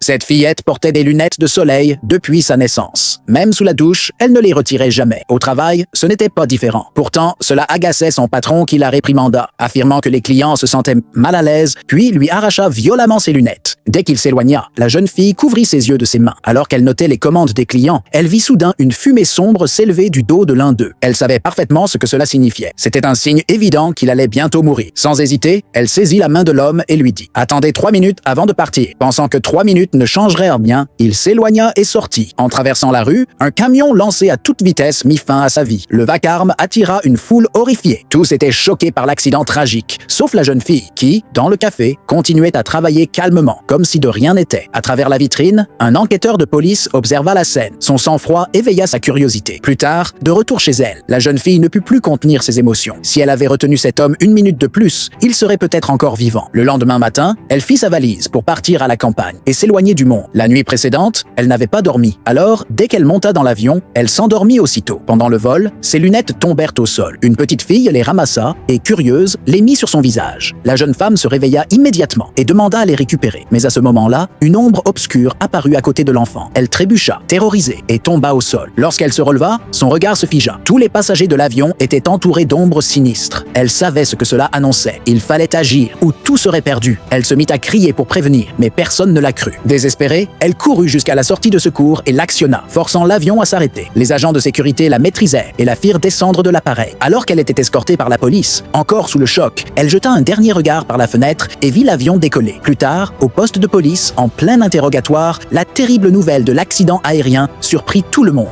Cette fillette portait des lunettes de soleil depuis sa naissance. Même sous la douche, elle ne les retirait jamais. Au travail, ce n'était pas différent. Pourtant, cela agaçait son patron qui la réprimanda, affirmant que les clients se sentaient mal à l'aise, puis lui arracha violemment ses lunettes. Dès qu'il s'éloigna, la jeune fille couvrit ses yeux de ses mains. Alors qu'elle notait les commandes des clients, elle vit soudain une fumée sombre s'élever du dos de l'un d'eux. Elle savait parfaitement ce que cela signifiait. C'était un signe évident qu'il allait bientôt mourir. Sans hésiter, elle saisit la main de l'homme et lui dit « Attendez 3 minutes avant de partir ». Pensant que 3 minutes ne changeraient rien, il s'éloigna et sortit. En traversant la rue, un camion lancé à toute vitesse mit fin à sa vie. Le vacarme attira une foule horrifiée. Tous étaient choqués par l'accident tragique, sauf la jeune fille qui, dans le café, continuait à travailler calmement, comme si de rien n'était. À travers la vitrine, un enquêteur de police observa la scène. Son sang-froid éveilla sa curiosité. Plus tard, de retour chez elle, la jeune fille ne put plus contenir ses émotions. Si elle avait retenu cet homme 1 minute de plus, il serait peut-être encore vivant. Le lendemain matin, elle fit sa valise pour partir à la campagne et s'éloigner du monde. La nuit précédente, elle n'avait pas dormi. Alors, dès qu'elle monta dans l'avion, elle s'endormit aussitôt. Pendant le vol, ses lunettes tombèrent au sol. Une petite fille les ramassa et, curieuse, les mit sur son visage. La jeune femme se réveilla immédiatement et demanda à les récupérer. Mais à ce moment-là, une ombre obscure apparut à côté de l'enfant. Elle trébucha, terrorisée, et tomba au sol. Lorsqu'elle se releva, son regard se figea. Tous les passagers de l'avion étaient entourés d'ombres sinistres. Elle savait ce que cela annonçait. Il fallait agir ou tout serait perdu. Elle se mit à crier pour prévenir, mais personne ne la crut. Désespérée, elle courut jusqu'à la sortie de secours et l'actionna, forçant l'avion à s'arrêter. Les agents de sécurité la maîtrisèrent et la firent descendre de l'appareil. Alors qu'elle était escortée par la police, encore sous le choc, elle jeta un dernier regard par la fenêtre et vit l'avion décoller. Plus tard, au poste de police, en plein interrogatoire, la terrible nouvelle de l'accident aérien surprit tout le monde.